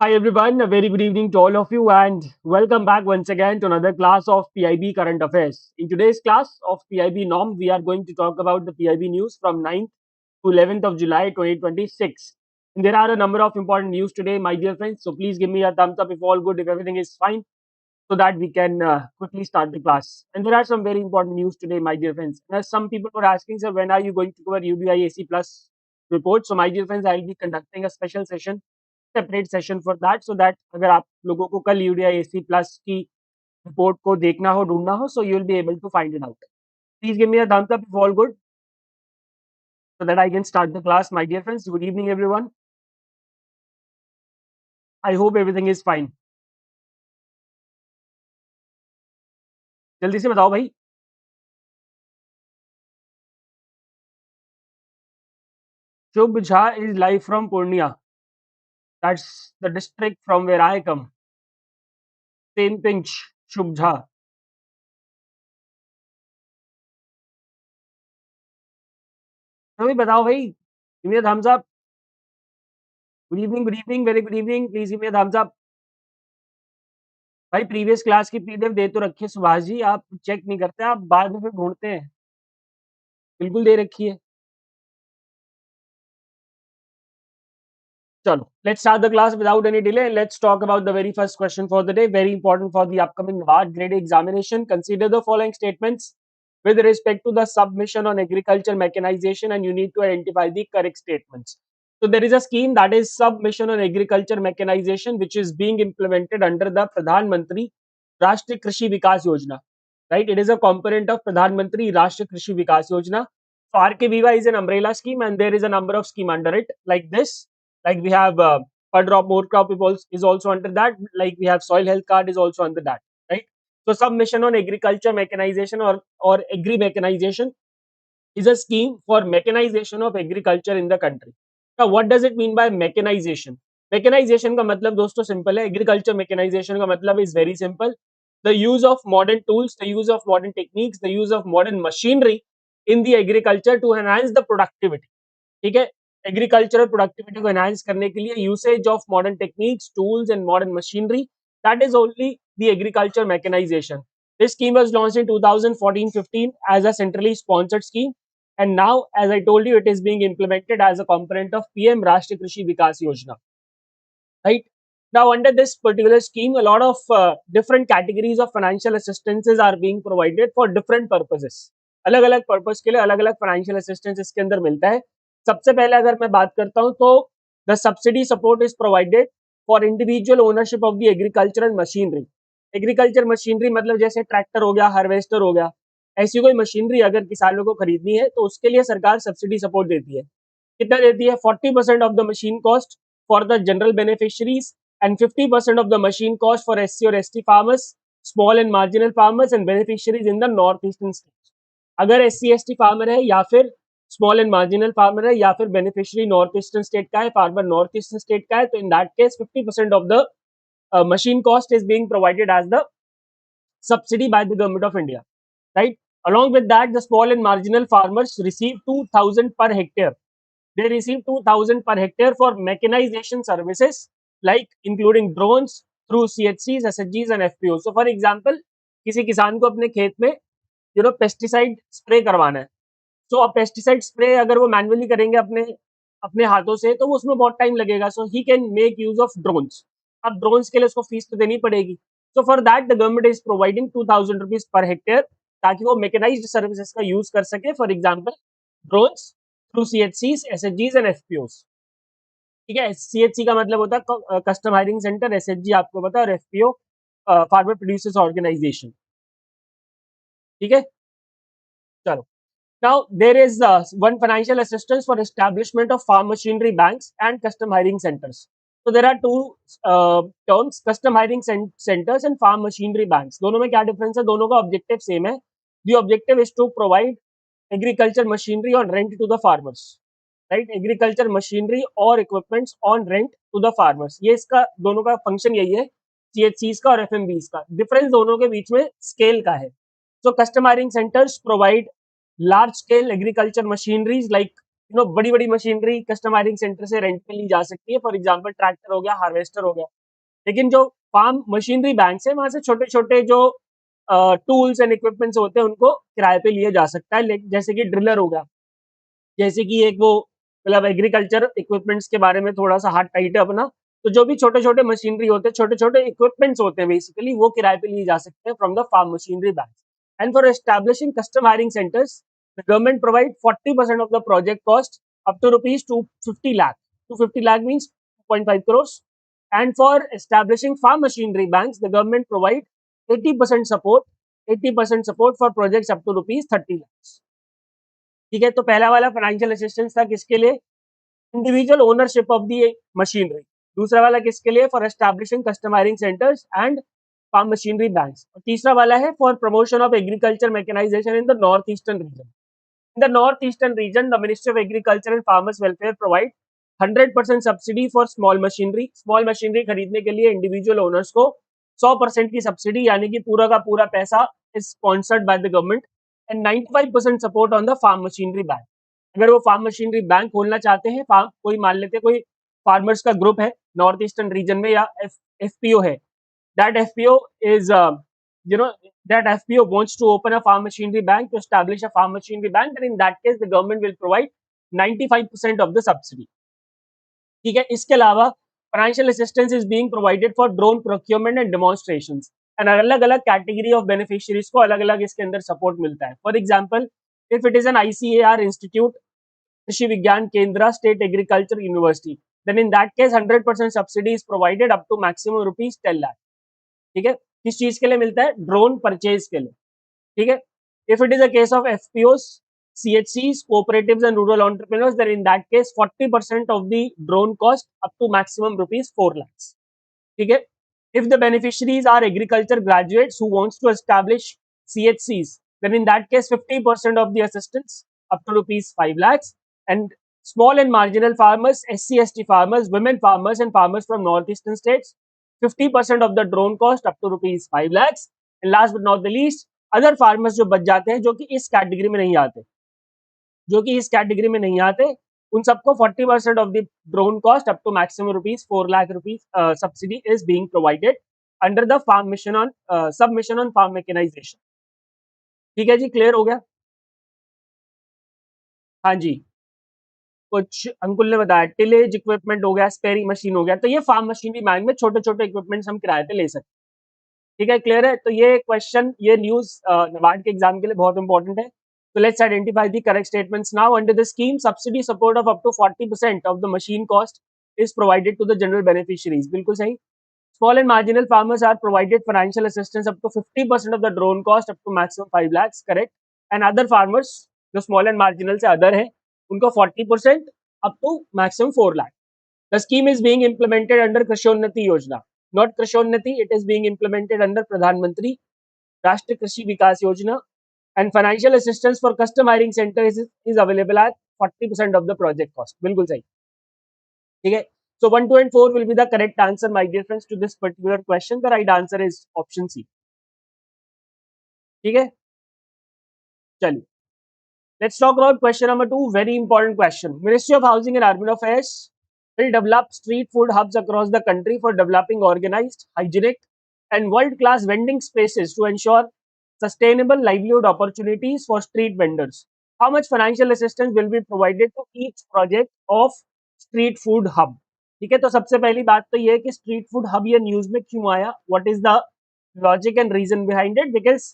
Hi everyone, a very good evening to all of you and welcome back once again to another class of PIB Current Affairs. In today's class of PIB Norm, we are going to talk about the PIB news from 9th to 11th of July 2026. And there are a number of important news today, my dear friends, so please give me a thumbs up if all good, if everything is fine, so that we can quickly start the class. And there are some very important news today, my dear friends. Now, some people were asking, sir, when are you going to cover UBI AC Plus report? So, my dear friends, I will be conducting a special session, separate session for that so that अगर आप लोगों को कल UDISE plus की report को देखना हो ढूंढना हो so you will be able to find it out please give me a thumbs up if all good so that I can start the class. My dear friends, good evening everyone. I hope everything is fine. जल्दी से बताओ भाई. Shubh Jha is live from Purnia. That's the district from where I come. Same pinch, Shubh Jha. तो भाई बताओ भाई. Give me a thumbs up. Good evening, very good evening. Please give me a thumbs up. भाई previous class की PDF दे तो रखी है सुभाष जी, आप चेक नहीं करते, आप बाद में फिर ढूंढते हैं. बिल्कुल दे रखी है. चलो, let's start the class without any delay. Let's talk about the very first question for the day, very important for the upcoming NABARD grade examination. Consider the following statements with respect to the submission on agriculture mechanization and you need to identify the correct statements. So there is a scheme that is submission on agriculture mechanization which is being implemented under the Pradhan Mantri Rashtriya Krishi Vikas Yojana. Right? It is a component of Pradhan Mantri Rashtriya Krishi Vikas Yojana. So RKVY is an umbrella scheme and there is a number of scheme under it like this. Like we have per drop more crop is also under that. Like we have soil health card is also under that, right? So submission on agriculture mechanization or agri mechanization is a scheme for mechanization of agriculture in the country. Now what does it mean by mechanization? Mechanization का मतलब दोस्तों simple है. Agriculture mechanization का मतलब is very simple. The use of modern tools, the use of modern techniques, the use of modern machinery in the agriculture to enhance the productivity. ठीक है. Agricultural productivity को enhance करने के लिए usage of modern techniques tools and modern machinery that is only the agriculture mechanisation. This scheme was launched in 2014-15 as a centrally sponsored scheme and now as I told you it is being implemented as a component of PM Rashtriya Krishi Vikas Yojana. Right? Now under this particular scheme a lot of different categories of financial assistances are being provided for different purposes. अलग अलग purpose के लिए अलग अलग financial assistance इसके अंदर मिलता है. सबसे पहले अगर मैं बात करता हूं तो the subsidy support is provided for individual ownership of the agricultural machinery. Agriculture machinery मतलब जैसे ट्रैक्टर हो गया, हार्वेस्टर हो गया, ऐसी कोई मशीनरी अगर किसानों को खरीदनी है तो उसके लिए सरकार सब्सिडी सपोर्ट देती है. कितना देती है? 40% of the machine cost for the general beneficiaries and 50% of the machine cost for SC or ST farmers, small and marginal farmers and beneficiaries in the northeastern states. अगर SC ST फार्मर है या फिर small and marginal farmer है या फिर beneficiary north eastern state का है, farmer north eastern state का है, तो in that case 50% of the machine cost is being provided as the subsidy by the government of India. Right? Along with that, the small and marginal farmers receive 2,000 per hectare. They receive 2,000 per hectare for mechanization services like including drones through CHCs, SHGs and FPOs. So for example, किसी किसान को अपने खेत में pesticide spray करवाना है, सो अब pesticide spray अगर वो मैनुअली करेंगे अपने अपने हाथों से तो वो उसमें बहुत टाइम लगेगा. So he can make use of drones. अब ड्रोन्स के लिए उसको फीस तो देनी पड़ेगी. So for that the government is providing 2,000 rupees per hectare ताकि वो मेकेनाइज्ड सर्विसेज का यूज कर सके. For example drones through CHCs, SHGs and FPOs. ठीक है. CHC का मतलब होता है कस्टम हायरिंग सेंटर, SHG आपको पता है, और FPO फार्मर प्रोड्यूसर्स ऑर्गेनाइजेशन. ठीक है. चलो. Now, there is one financial assistance for establishment of farm machinery banks and custom hiring centers. So there are two terms, custom hiring centers and farm machinery banks. दोनों में क्या difference है? दोनों का objective same है. The objective is to provide agriculture machinery on rent to the farmers. Right? Agriculture machinery or equipments on rent to the farmers. ये इसका दोनों का function यही है, CHCs का और FMBs का. Difference दोनों के बीच में scale का है. So custom hiring centers provide large scale agriculture machineries like बड़ी बड़ी मशीनरी कस्टमाइजिंग सेंटर से रेंट पे ली जा सकती है, फॉर एग्जाम्पल ट्रैक्टर हो गया, हार्वेस्टर हो गया। लेकिन जो फार्म मशीनरी बैंक है वहां से छोटे छोटे जो टूल्स एंड इक्विपमेंट्स होते हैं उनको किराए पे लिया जा सकता है, जैसे कि ड्रिलर हो गया, जैसे कि एक वो मतलब एग्रीकल्चर इक्विपमेंट्स के बारे में थोड़ा सा हाथ टाइट है अपना। तो जो भी छोटे छोटे मशीनरी होते हैं, छोटे छोटे इक्विपमेंट्स होते हैं, बेसिकली वो किराए पे लिए जा सकते हैं from the farm machinery bank. And for establishing custom hiring centres, the government provide 40% of the project cost up to rupees 250 lakh. 250 lakh means 2.5 crores. And for establishing farm machinery banks, the government provide 80% support, 80% support for projects up to rupees 30 lakhs. ठीक है, तो पहला वाला financial assistance था किसके लिए? Individual ownership of the machinery. दूसरा वाला किसके लिए? For establishing customising centres and farm machinery banks. और तीसरा वाला है for promotion of agriculture mechanisation in the north eastern region. In the northeastern region, the Ministry of Agriculture and Farmers Welfare provide 100% subsidy for small machinery. Small machinery खरीदने के लिए individual owners को 100% की subsidy, यानी कि पूरा का पूरा पैसा is sponsored by the government. And 95% support on the farm machinery bank. अगर वो फार्म मशीनरी बैंक खोलना चाहते हैं, कोई मान लेते कोई फार्मर्स का ग्रुप है नॉर्थ ईस्टर्न रीजन में, या एफपीओ है, that FPO is you know that FPO wants to open a farm machinery bank, to establish a farm machinery bank, and in that case the government will provide 95% of the subsidy. ठीक है, इसके अलावा financial assistance is being provided for drone procurement and demonstrations. And अलग अलग category of beneficiaries को अलग अलग इसके अंदर सपोर्ट मिलता है। For example, if it is an ICAR institute, कृषि विज्ञान केंद्र, state agriculture university, then in that case 100% subsidy is provided up to maximum rupees 10 lakh। ठीक है, किस चीज के लिए मिलता है? ड्रोन परचेज के लिए। ठीक है, if it is a case of FPOs, CHCs, cooperatives and rural entrepreneurs, then in that case 40% of the drone cost up to maximum rupees 4 lakhs। ठीक है, if the beneficiaries are agriculture graduates who wants to establish CHCs, then in that case 50% of the assistance up to rupees 5 lakhs। And small and marginal farmers, SC/ST farmers, women farmers and farmers from northeastern states, 50% of the drone cost up to rupees 5 lakhs। And last but not the least, other farmers जो बच जाते हैं, जो कि इस category में नहीं आते, उन सबको 40% of the drone cost up to maximum rupees 4 lakh rupees subsidy is being provided under the farm mission on sub mission on farm mechanisation. ठीक है जी, क्लियर हो गया? हाँ जी, कुछ अंकुल ने बताया टिलेज इक्विपमेंट हो गया, स्पेयरिंग मशीन हो गया, तो ये फार्म मशीनरी बैंक में छोटे छोटे इक्विपमेंट्स हम किराए पे ले सकते हैं। ठीक है, क्लियर है? तो ये क्वेश्चन, ये न्यूज नबार्ड के एग्जाम के लिए बहुत इंपॉर्टेंट है। So let's identify the correct statements now. Under the scheme, subsidy support of up to 40% of the machine cost is provided to the general beneficiaries. बिल्कुल सही। Small and marginal farmers are provided financial assistance up to 50% of the drone cost up to maximum 5 lakhs, correct? And other farmers, जो small and marginal से other हैं, उनको 40% up to maximum 4 lakh। The scheme is being implemented under Krishonati Yojana, not Krishonati. It is being implemented under Pradhan Mantri Rashtriya Krishi Vikas Yojana, and financial assistance for custom hiring center is available at 40% of the project cost। बिल्कुल सही। ठीक है, so 1, 2 and 4 will be the correct answer, my dear friends, to this particular question. The right answer is option C। ठीक है, चलिए, let's talk about question number 2, very important question। Ministry of Housing and Urban Affairs will develop street food hubs across the country for developing organized, hygienic and world class vending spaces to ensure sustainable livelihood opportunities for street vendors। How much financial assistance will be provided to each project of street food hub? ठीक है, तो सबसे पहली बात तो ये है कि स्ट्रीट फूड हब ये न्यूज में क्यों आया? What is the logic and reason behind it? Because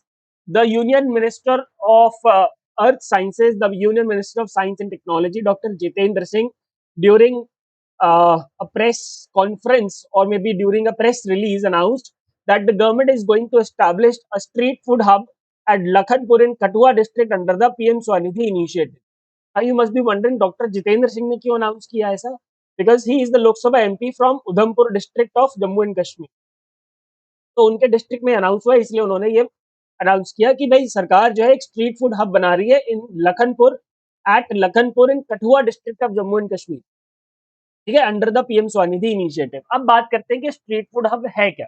the union minister of earth sciences, the union minister of science and technology, doctor Jitendra Singh, during a press conference or maybe during a press release announced that the government is going to establish a street food hub at Lakhanpur in Kathua district under the PM Swanidhi initiative। Now you must be wondering, Dr. Jitendra Singh ने क्यों announce किया ऐसा? Because he is the Lok Sabha MP from Udhampur district of Jammu and Kashmir। तो उनके district में announce हुआ, इसलिए उन्होंने ये अनाउंस किया कि भाई सरकार जो है एक स्ट्रीट फूड हब बना रही है in Lakhanpur, at Lakhanpur in Kathua district of Jammu and Kashmir. ठीक है, under the PM Svanidhi initiative. अब बात करते हैं कि स्ट्रीट फूड हब है क्या।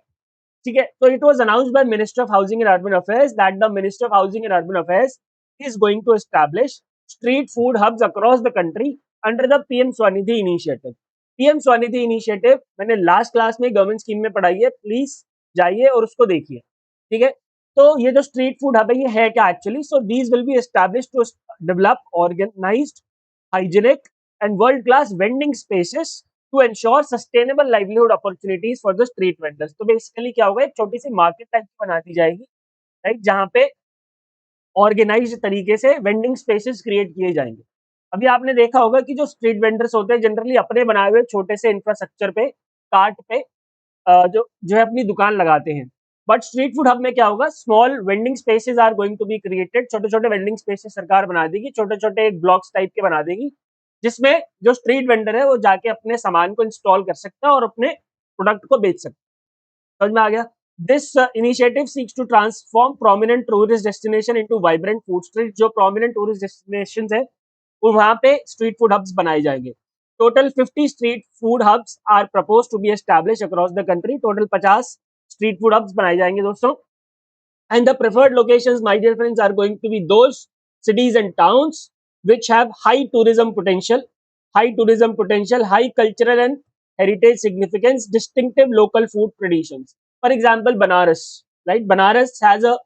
ठीक है, तो it was announced by minister of housing and urban affairs that the minister of housing and urban affairs is going to establish street food hubs across the country under the PM Svanidhi initiative. PM Svanidhi initiative मैंने last class में government scheme में पढ़ाई है, please जाइए और उसको देखिए, ठीक है। तो ये जो स्ट्रीट फूड हब है ये है क्या actually? So these will be established to develop organised, hygienic and world class vending spaces to ensure sustainable livelihood opportunities for the street vendors. तो बेसिकली क्या होगा, एक छोटी सी मार्केट टाइप की बना दी जाएगी, राइट, जहां पे ऑर्गेनाइज्ड तरीके से वेंडिंग स्पेसेस क्रिएट किए जाएंगे। अभी आपने देखा होगा कि जो स्ट्रीट वेंडर्स होते हैं जनरली अपने बनाए हुए छोटे से इंफ्रास्ट्रक्चर पे, कार्ट पे जो है अपनी दुकान लगाते हैं। बट स्ट्रीट फूड हब में क्या होगा, small vending spaces are going to be created, छोटे छोटे वेंडिंग स्पेसेस सरकार बना देगी, छोटे छोटे ब्लॉक्स टाइप के बना देगी, जिसमें जो स्ट्रीट वेंडर है वो जाके अपने सामान को इंस्टॉल कर सकता है और अपने प्रोडक्ट को बेच सकता है। समझ में आ गया? This initiative seeks to transform prominent tourist destination into vibrant food street. जो प्रोमिनेंट टूरिस्ट डेस्टिनेशंस है वो वहां पे स्ट्रीट फूड हब्स बनाए जाएंगे। Total 50 street food hubs are propose to be establish across the country. Total 50 street food hubs बनाए जाएंगे दोस्तों। And the preferred locations, my dear friends, are going to be those cities and towns which have high tourism potential, high cultural and heritage significance, distinctive local food traditions. For example, Banaras, right? Banaras has a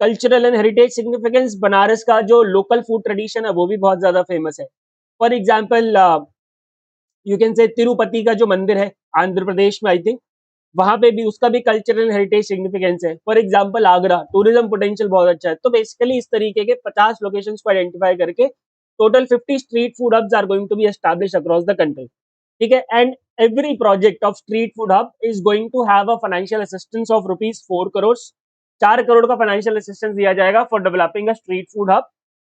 cultural and heritage significance. Banaras का जो local food tradition है वो भी बहुत ज्यादा famous है। For example you can say Tirupati का जो मंदिर है आंध्र प्रदेश में, आई थिंक वहां पे भी उसका भी कल्चरल हेरिटेज सिग्निफिकेंस है। For example Agra, tourism potential बहुत अच्छा है। तो बेसिकली इस तरीके के 50 लोकेशंस को आइडेंटिफाई करके total 50 street food hubs are going to be establish across the country, ठीक है। And every project of street food hub is going to have a financial assistance of ₹4 crore. 4 crore का फाइनेंशियल असिस्टेंस दिया जाएगा for developing a street food hub,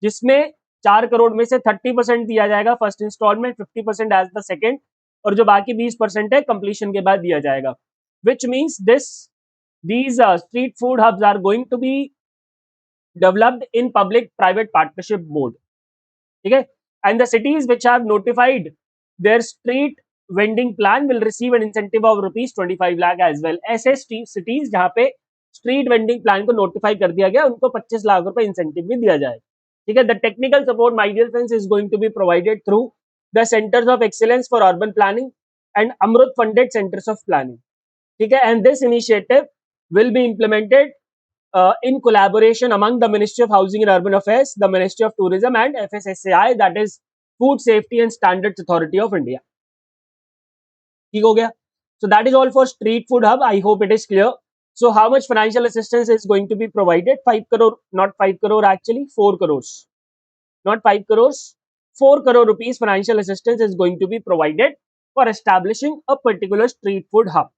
जिसमें 4 करोड़ में से 30% दिया जाएगा first instalment, 50% as the second, और जो बाकी 20% है कंप्लीशन के बाद दिया जाएगा। which means these street food hubs are going to be developed in public private partnership mode, ठीक है। and the cities which have notified their street vending plan will receive an incentive of ₹25 lakh as well। ऐसे cities जहां पे street vending plan को notify कर दिया गया उनको 25 लाख रुपए इंसेंटिव भी दिया जाए, ठीक है। The technical support my dear friends is going to be provided through the centres of excellence for urban planning and AMRUT funded centres of planning, ठीक है। And this initiative will be implemented in collaboration among the Ministry of Housing and Urban Affairs, the Ministry of Tourism and FSSAI, that is Food Safety and Standards Authority of India। ठीक हो गया? So that is all for Street Food Hub. I hope it is clear. So how much financial assistance is going to be provided? 5 crore, not 5 crore actually, 4 crores, not 5 crores, 4 crore rupees financial assistance is going to be provided for establishing a particular street food hub।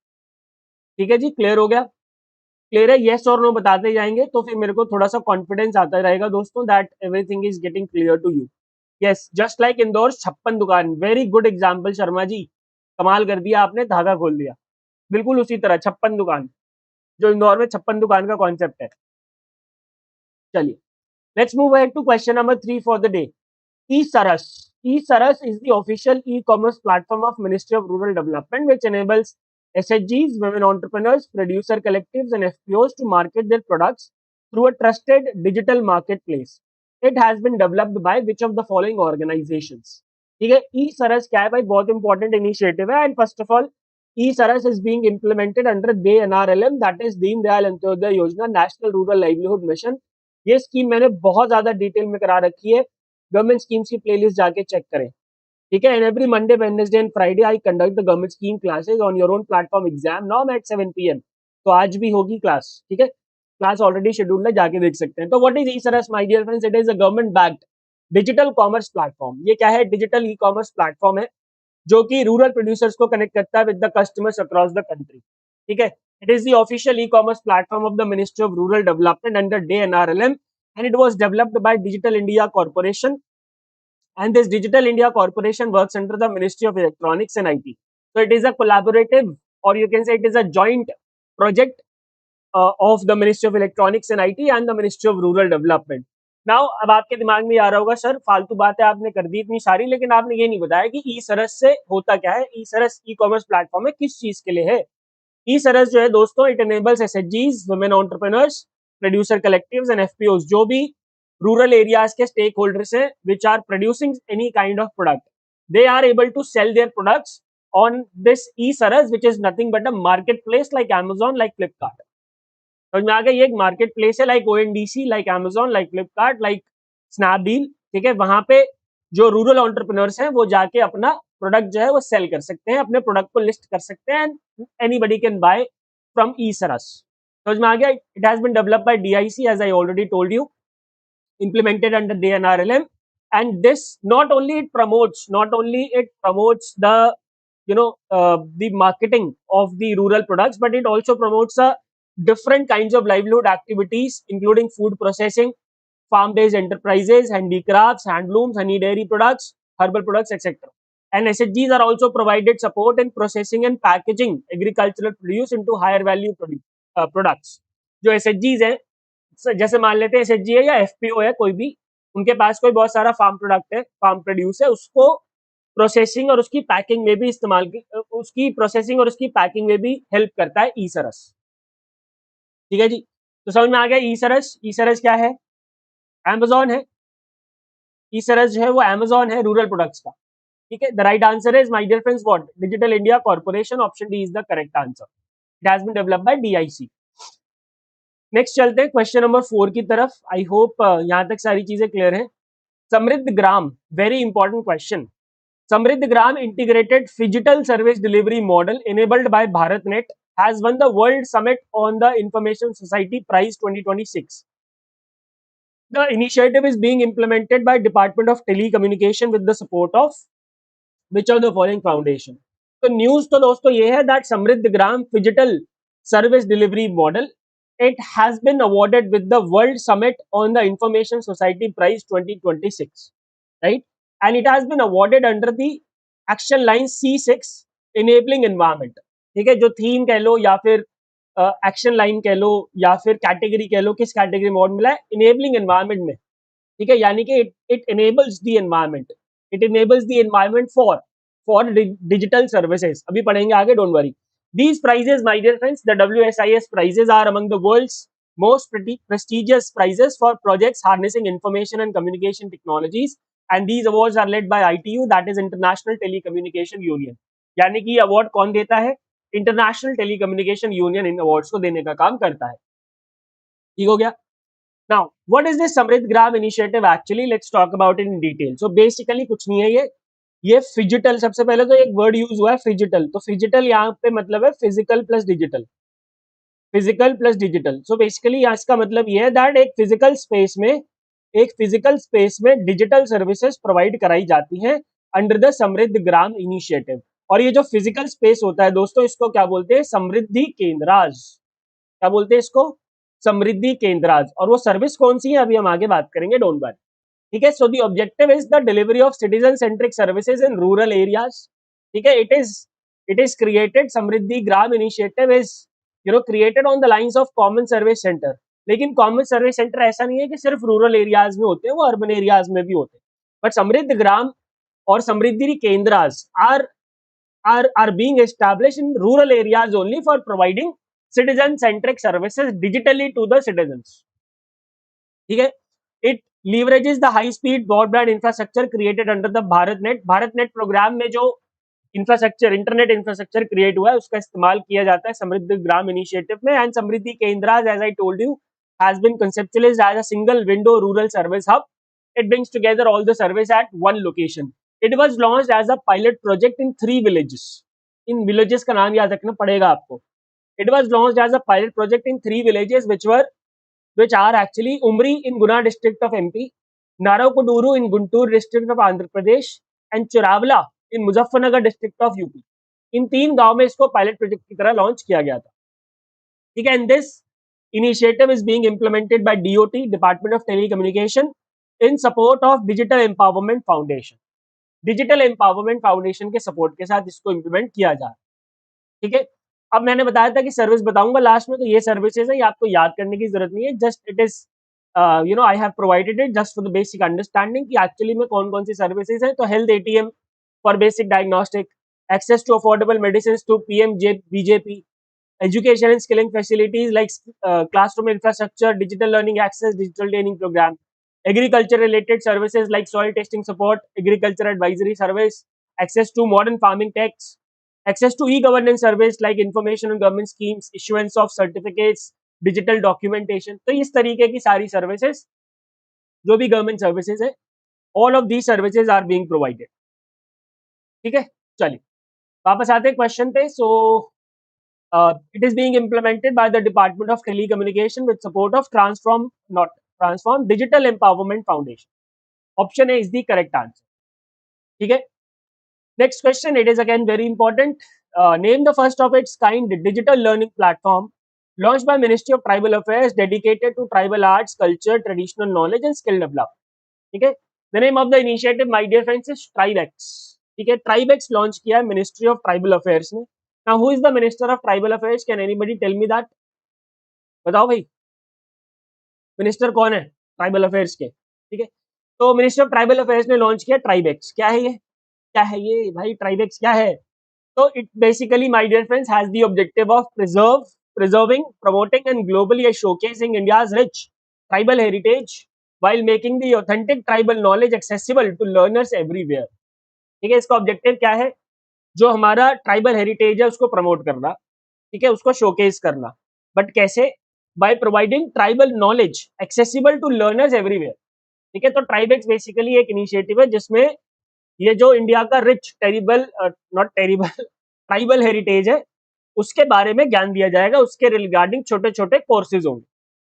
ठीक है जी, clear हो गया? Clear है? Yes और no बताते जाएंगे तो फिर मेरे को थोड़ा सा कॉन्फिडेंस आता रहेगा दोस्तों that everything is getting clear to you. Yes, just like Indore 56 दुकान, very good example Sharma ji, कमाल कर दिया आपने, धागा खोल दिया। बिल्कुल उसी तरह 56 दुकान, जो इंदौर में 56 दुकान का कॉन्सेप्ट है। चलिए, let's move ahead to question number 3 for the day. E-Saras. E-Saras is the official e-commerce platform of Ministry of Rural Development, which enables SHGs, women entrepreneurs, producer collectives, and FPOs to market their products through a trusted digital marketplace. It has been developed by which of the following organizations? ठीक है, E-Saras क्या है भाई? बहुत important initiative है। And first of all, E-Saras is being implemented under the NRLM, that is Deen Dayal Antyodaya योजना, national rural livelihood mission. ये scheme मैंने बहुत ज्यादा डिटेल में करा रखी है, गवर्नमेंट स्कीम्स की प्लेलिस्ट जाके चेक करें, ठीक है। And every Monday, Wednesday and Friday I conduct the government scheme classes on your own platform exaMnorM at 7 PM। तो आज भी होगी क्लास, ठीक है। क्लास ऑलरेडी शेड्यूल्ड है, जाके देख सकते हैं। तो what is E-Saras my dear friends? It is a government backed digital commerce platform. ये क्या है? डिजिटल ई कॉमर्स प्लेटफॉर्म है जो कि रूरल प्रोड्यूसर्स को कनेक्ट करता है with the customers across the country, ठीक है। It is the official e commerce platform of the ministry of rural development under day NRLM, and it was developed by Digital India Corporation, and this Digital India Corporation works under the Ministry of Electronics and IT. So it is a collaborative, or you can say it is a joint project of the Ministry of Electronics and IT and the Ministry of Rural Development. Now अब आपके दिमाग में आ रहा होगा sir फालतू बातें आपने कर दी इतनी सारी, लेकिन आपने ये नहीं बताया कि E-Saras से होता क्या है। E-Saras ई कॉमर्स प्लेटफॉर्म है, किस चीज के लिए है? E-Saras जो है दोस्तों, it enables SHGs, women entrepreneurs, producer collectives and FPOs, जो भी रूरल एरियाज के स्टेक होल्डर्स हैं, which are producing any kind of product, they are able to sell their products on this E-Saras, which is nothing but a marketplace like Amazon, like Flipkart. समझ में आ गया, ये एक market place है like ONDC, like Amazon, like Flipkart, like Snapdeal, ठीक है। वहां पे जो रूरल एंटरप्रेन्योर्स हैं वो जाके अपना प्रोडक्ट जो है वो सेल कर सकते हैं, अपने प्रोडक्ट को लिस्ट कर सकते हैं, and anybody can buy from E-Saras. समझ में आ गया? It has been developed by DIC, as I already told you, implemented under DNRLM, and this not only it promotes the the marketing of the rural products, but it also promotes a different kinds of livelihood activities, including food processing, farm-based enterprises, handicrafts, handlooms, honey dairy products, herbal products, etc. And SHGs are also provided support in processing and packaging agricultural produce into higher value products. जो SHGs हैं, जैसे मान लेते हैं SHG है या FPO है, कोई भी, उनके पास कोई बहुत सारा फार्म प्रोडक्ट है, फार्म प्रोड्यूस है, उसको प्रोसेसिंग और उसकी पैकिंग में भी उसकी प्रोसेसिंग और उसकी पैकिंग में भी हेल्प करता है E-Saras. ठीक है जी, तो समझ में आ गया E-Saras. E-Saras क्या है? Amazon है. E-Saras जो है वो Amazon है रूरल प्रोडक्ट्स का. ठीक है, the right answer is, my dear friends, what? Digital India corporation. Option D is the correct answer. It has been developed by DIC. Next चलते हैं क्वेश्चन नंबर 4 की तरफ. आई होप यहाँ तक सारी चीजें क्लियर हैं. समृद्ध ग्राम, very important question. Samriddh Gram integrated phygital service delivery model enabled by BharatNet has won the World Summit on the Information Society Prize 2026. The initiative is being implemented by Department of Telecommunication with the support of which of the following foundation? तो news तो दोस्तों ये है that Samriddh Gram phygital service delivery model, it has been awarded with the World Summit on the Information Society Prize 2026, right? And it has been awarded under the action line C6, enabling environment. ठीक है, जो theme कह लो या फिर action line कह लो या फिर category कह लो, किस कैटेगरी में अवार्ड मिला है? इनेबलिंग एनवायरमेंट में. ठीक है, यानी कि it enables the environment, it enables the environment for digital services. अभी पढ़ेंगे आगे, don't worry. These prizes, my dear friends, the WSIS prizes are among the world's most prestigious prizes for projects harnessing information and communication technologies, and these awards are led by ITU, that is International Telecommunication Union. यानी कि award कौन देता है? International telecommunication union in awards को देने का काम करता है. ठीक हो गया. Now, what is this Samriddh Gram initiative actually? Let's talk about it in detail. So basically कुछ नहीं है ये फिजिटल. सबसे पहले तो एक वर्ड यूज हुआ है फिजिटल. तो फिजिटल यहाँ पे मतलब है physical plus digital, physical plus digital. So basically यहाँ इसका मतलब ये है दैट एक फिजिकल स्पेस में डिजिटल सर्विसेज प्रोवाइड कराई जाती हैं अंडर द समृद्ध ग्राम इनिशिएटिव. और ये जो फिजिकल स्पेस होता है दोस्तों, इसको क्या बोलते हैं? समृद्धि केंद्राज. क्या बोलते हैं इसको? समृद्धि केंद्राज. और वो सर्विस कौन सी है अभी हम आगे बात करेंगे, डोंट वरी. ठीक है, so the objective is the delivery of citizen centric services in rural areas. ठीक है, it is created, Samriddhi gram initiative is created on the lines of common service centre. लेकिन कॉमन सर्विस सेंटर ऐसा नहीं है कि सिर्फ rural areas में होते हैं, वो अर्बन एरियाज में भी होते हैं. बट समृद्ध ग्राम और समृद्धि केंद्राज are being established in rural areas only for providing citizen centric services digitally to the citizens. ठीक है, it leverages the high speed broadband infrastructure created under the BharatNet programme में जो इंफ्रास्ट्रक्चर, इंटरनेट इंफ्रास्ट्रक्चर क्रिएट हुआ है, उसका इस्तेमाल किया जाता है समृद्ध ग्राम इनिशिएटिव में. एंड समृद्धि केंद्राज, as I told you, has been conceptualized as a single window rural service hub. It brings together all the service at one location. It was launched as a pilot project in 3 villages. In villages का नाम याद रखना पड़ेगा आपको. It was launched as a pilot project in 3 villages which are actually Umri in Guna district of MP, Narakuduru in Guntur district of Andhra Pradesh, and Churavla in Muzaffarnagar district of UP. इन 3 गांव में इसको pilot project की तरह launch किया गया था. ठीक है, and this initiative is being implemented by DOT, Department of Telecommunication, in support of Digital Empowerment Foundation. Digital empowerment foundation के सपोर्ट के साथ इसको इंप्लीमेंट किया जा रहा है. ठीक है, अब मैंने बताया था कि सर्विस बताऊंगा लास्ट में, तो ये सर्विसेज है, ये आपको याद करने की जरूरत नहीं है. Just it is I have provided it just for the basic understanding कि एक्चुअली में कौन कौन सी सर्विसेज है. तो health ATM for basic diagnostic, access to affordable medicine through PMBJP, education and skilling facilities like classroom infrastructure, digital learning access, digital training program, agriculture related services like soil testing support, agriculture advisory service, access to modern farming techs, access to e-governance service like information on government schemes, issuance of certificates, digital documentation. तो इस तरीके की सारी services जो भी government services है, all of the services are being provided. ठीक है, चलिए वापस आते हैं क्वेश्चन पे. सो it is being implemented by the Department of Telecommunication with support of Transform Digital Empowerment Foundation. Option A is the correct answer. ठीक है. Next question, it is again very important. Name the first of its kind digital learning platform launched by Ministry of Tribal Affairs dedicated to tribal arts, culture, traditional knowledge and skill development. ठीक है. The name of the initiative, my dear friends, is TribeX. ठीक है, TribeX launch किया है Ministry of Tribal Affairs ने. Now, who is the Minister of Tribal Affairs? Can anybody tell me that? बताओ भाई, minister कौन है ट्राइबल अफेयर्स के? ठीक है, तो मिनिस्टर ऑफ ट्राइबल अफेयर्स ने लॉन्च किया ट्राइबेक्स. क्या है ये? क्या है ये भाई? ट्राइबेक्स क्या है? तो it basically, my dear friends, has the objective of preserving, promoting and globally showcasing India's rich tribal heritage while making the authentic tribal knowledge accessible to learners everywhere. ठीक है, इसका ऑब्जेक्टिव क्या है? जो हमारा ट्राइबल हेरिटेज है उसको promote करना, ठीक है, उसको शोकेस करना. बट कैसे? By providing tribal knowledge accessible to learners everywhere. ठीक है, तो ट्राइबेक्स बेसिकली एक इनिशिएटिव है जिसमें ये जो इंडिया का रिच ट्राइबल हेरिटेज है उसके बारे में ज्ञान दिया जाएगा, उसके रिगार्डिंग छोटे छोटे कोर्सेज होंगे.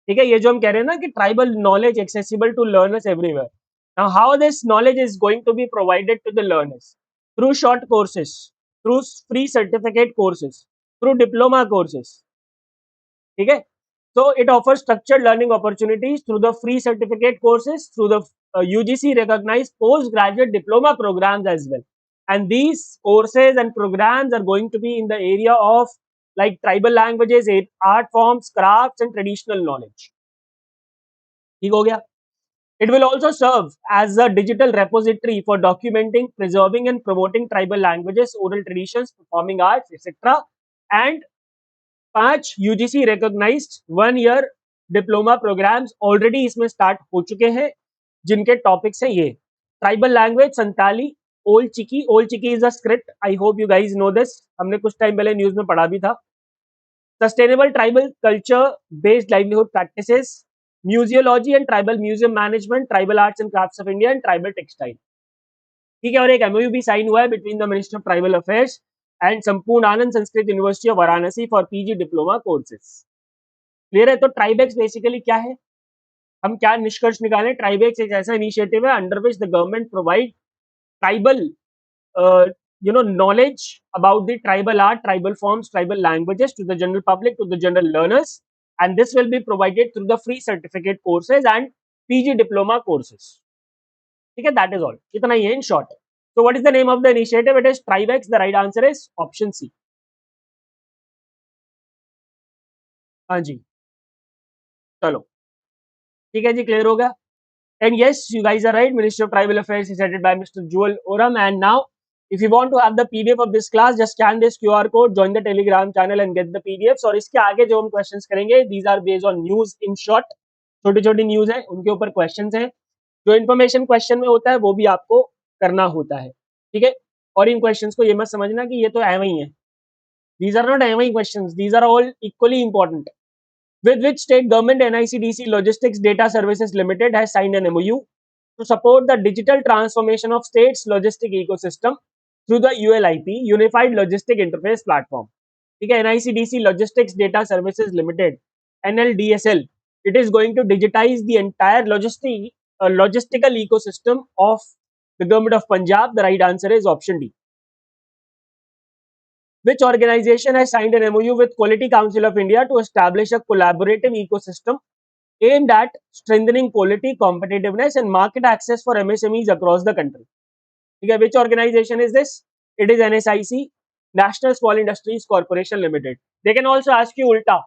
ठीक है, ये जो हम कह रहे हैं ना कि tribal knowledge accessible to learners everywhere. Now how this knowledge is going to be provided to the learners? Through short courses, through free certificate courses, through diploma courses. ठीक है, so it offers structured learning opportunities through the free certificate courses, through the UGC recognized postgraduate diploma programs as well. And these courses and programs are going to be in the area of like tribal languages, art forms, crafts and traditional knowledge. ठीक हो गया. It will also serve as a digital repository for documenting, preserving and promoting tribal languages, oral traditions, performing arts, etc. And 5 UGC recognized 1 year diploma programmes already इसमें start हो चुके हैं, जिनके topics हैं ये tribal language Santali, Ol Chiki is a script. I hope you guys know this, हमने कुछ time पहले न्यूज में पढ़ा भी था. Sustainable tribal culture based livelihood practices, museology and tribal museum management, tribal arts and crafts of India and tribal textile. ठीक है, और एक एमओयू भी साइन हुआ है between the minister of tribal affairs and Sampurnanand Sanskrit university of Varanasi for PG diploma courses. Clear है? तो ट्राइबेक्स basically क्या है, हम क्या निष्कर्ष निकालें? ट्राइबेक्स एक ऐसा इनिशिएटिव है under which the government provide tribal knowledge about the tribal art, tribal forms, tribal languages to the general public, to the general learners, and this will be provided through the free certificate courses and PG diploma courses. ठीक है, that is all. इतना ही है in short. So what is the name of the initiative? It is TribeX. The right answer is option C. हाँ जी, चलो ठीक है जी, clear हो गया. And yes, you guys are right. Ministry of Tribal Affairs is headed by Mr. Jewel Oram. And now, if you want to have the PDF of this class, just scan this QR code, join the Telegram channel and get the PDFs. और इसके आगे जो हम questions करेंगे, these are based on news in short. छोटी छोटी news है, उनके ऊपर questions हैं. जो इन्फॉर्मेशन क्वेश्चन में होता है वो भी आपको करना होता है. ठीक है, और इन क्वेश्चंस को ये मत समझना कि ये तो एवं ही है. These are not एवं questions. These are all equally important. With which state government NICDC Logistics Data Services Limited has signed an MOU to support the digital transformation of states' logistic ecosystem through the ULIP Unified Logistic Interface Platform. ठीक है, NICDC Logistics Data Services Limited NLDSL. It is going to digitize the entire logistical ecosystem of the government of Punjab. The right answer is option D. Which organization has signed an MOU with Quality Council of India to establish a collaborative ecosystem aimed at strengthening quality, competitiveness and market access for MSMEs across the country? Okay, which organization is this? It is NSIC, National Small Industries Corporation Limited. They can also ask you ulta,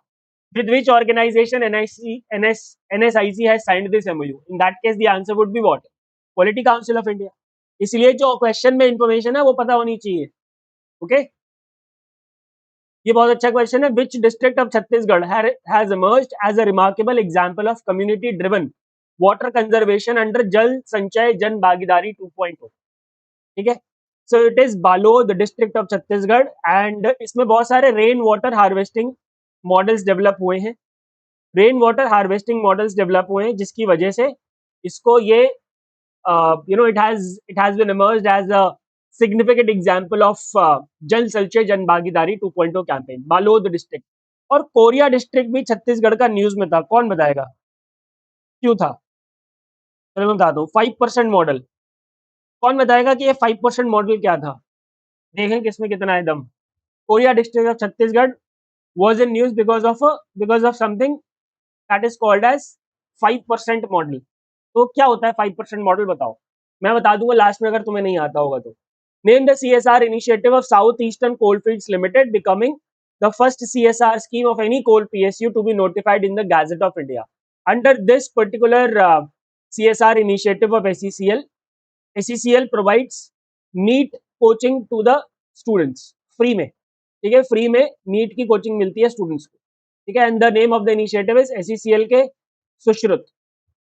with which organization NSIC has signed this MOU? In that case, the answer would be what? Quality Council of India. इसलिए जो question में information है वो पता होनी चाहिए. Okay, ये बहुत अच्छा क्वेश्चन है. Which district of Chhattisgarh has emerged as a remarkable example of community driven water conservation under Jal Sanchay Jan Bhagidari 2.0. ठीक है, so it is Balod district of Chhattisgarh and इसमें बहुत सारे rain water harvesting models develop हुए हैं। Rain water harvesting models develop हुए हैं जिसकी वजह से इसको ये it has been emerged as a significant example of जल संचय जन भागीदारी 2.0 कैंपेन बालोद डिस्ट्रिक्ट। और कोरिया डिस्ट्रिक्ट भी छत्तीसगढ़ का न्यूज में था, कौन बताएगा क्यों था? चलो मैं बताता हूँ। 5% मॉडल, कौन बताएगा कि ये 5% मॉडल क्या था? देखें किसमें कितना है दम। Korea district of Chhattisgarh was in news because of something that is called as 5% model. तो क्या होता है 5% मॉडल बताओ? मैं बता दूंगा लास्ट में अगर तुम्हें नहीं आता होगा तो। Name the CSR initiative of south eastern coalfields limited becoming the first CSR scheme of any coal PSU to be notified in the Gazette of India. Under this particular CSR initiative of SECL provides NEET coaching to the students free में, ठीक है, free में NEET की coaching मिलती है students को, ठीक है। And the name of the initiative is SECL के सुश्रुत,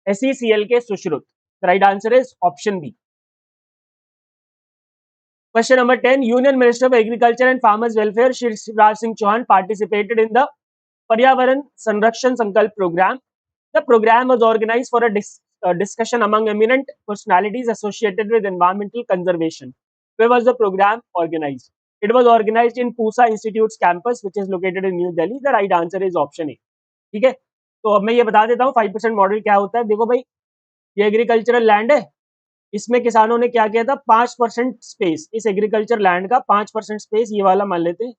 SECL के Sushrut. The right answer is option B. Question number 10. Union Minister of Agriculture and Farmers Welfare Shri Shivraj Singh Chauhan participated in the Paryavaran Sanrakshan Sankalp program. The program was organized for a discussion among eminent personalities associated with environmental conservation. Where was the program organized? It was organized in Pusa Institute's campus, which is located in New Delhi. The right answer is option A. ठीक है, तो अब मैं ये बता देता हूँ 5% model क्या होता है। देखो भाई, ये एग्रीकल्चरल लैंड है, इसमें किसानों ने क्या किया था, 5% स्पेस, इस एग्रीकल्चर लैंड का 5% स्पेस ये वाला मान लेते हैं,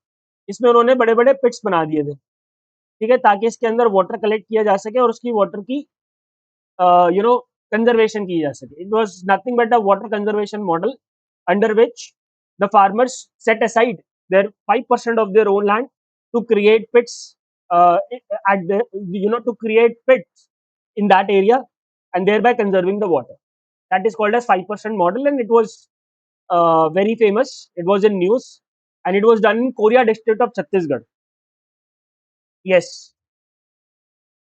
इसमें उन्होंने बड़े बड़े पिट्स बना दिए थे, ठीक है, ताकि इसके अंदर वाटर कलेक्ट किया जा सके और उसकी वाटर की कंजर्वेशन की जा सके। It was nothing but a water conservation model under which the farmers set aside their 5% of their own land to create pits at the to create pits in that area and thereby conserving the water. That is called as 5% model and it was very famous. It was in news and it was done in Korea district of Chhattisgarh. Yes.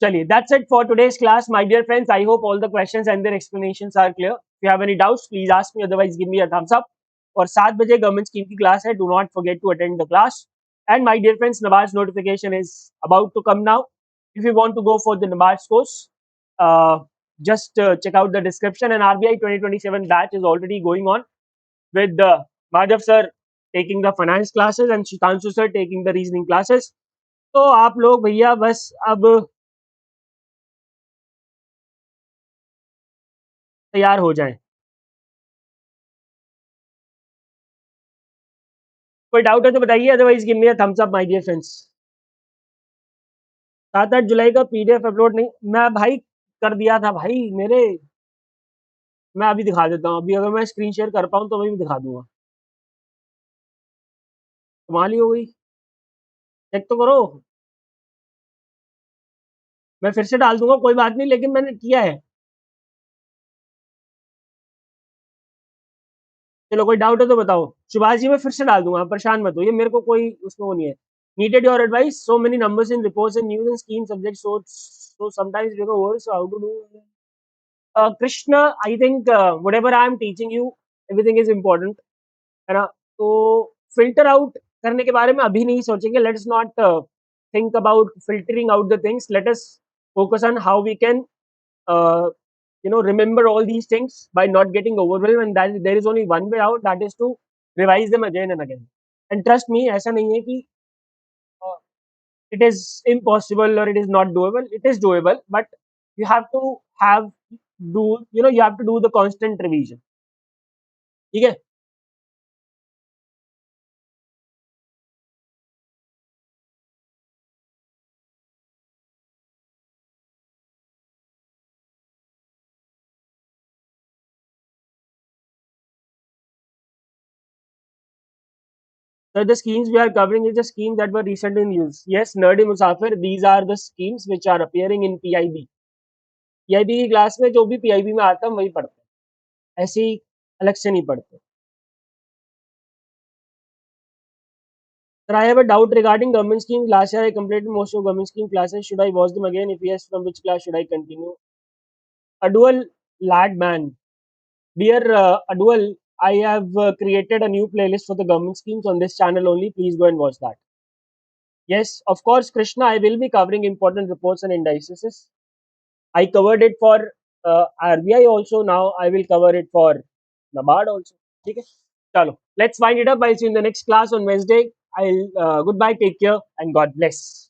Chaliye, that's it for today's class, my dear friends. I hope all the questions and their explanations are clear. If you have any doubts, please ask me. Otherwise, give me a thumbs up. और 7 बजे government scheme की class है. Do not forget to attend the class. And my dear friends, NABARD's notification is about to come now. If you want to go for the NABARD's course, just check out the description. And RBI 2027 batch is already going on with Madhav sir taking the finance classes and Shitanshu sir taking the reasoning classes. तो आप लोग भैया बस अब तैयार हो जाएं. कोई डाउट है तो बताइए, otherwise give me a thumbs up my dear friends. 7-8 जुलाई का PDF अपलोड नहीं, मैं भाई कर दिया था भाई मेरे. मैं अभी दिखा देता हूँ, अभी अगर मैं स्क्रीन शेयर कर पाऊँ तो मैं भी दिखा दूंगा. कमाल ही हो गई, चेक तो करो. मैं फिर से डाल दूंगा, कोई बात नहीं, लेकिन मैंने किया है. चलो कोई डाउट है तो बताओ. सुभाष जी मैं फिर से डाल दूंगा, परेशान मत हो, ये मेरे को कोई उसमें वो नहीं है. Needed your advice. So many numbers in reports and news and scheme subjects. So sometimes we go over. So how to do? Krishna, I think whatever I am teaching you, everything is important. है ना? तो filter out करने के बारे में अभी नहीं सोचेंगे. Let's not think about filtering out the things. Let us focus on how we can remember all these things by not getting overwhelmed, and that there is only one way out, that is to revise them again and again. And trust me, ऐसा नहीं है कि uh, it is impossible or it is not doable. It is doable, but you have to do the constant revision. ठीक है. So the schemes we are covering is the schemes that were recently in use. Yes, Nerdy Musafir, these are the schemes which are appearing in PIB. PIB की class में जो भी PIB में आता है वही पढ़ते हैं, ऐसे ही अलग से नहीं पढ़ते. Sir, I have a doubt regarding government scheme. Last year I completed most of government scheme classes. Should I watch them again? If yes, from which class should I continue? A dual lad man. Dear Adwal, I have created a new playlist for the government schemes on this channel only. Please go and watch that. Yes, of course, Krishna, I will be covering important reports and indices. I covered it for RBI also. Now I will cover it for NABARD also. Okay. Chalo. Let's wind it up. I'll see you in the next class on Wednesday. I'll goodbye, take care, and God bless.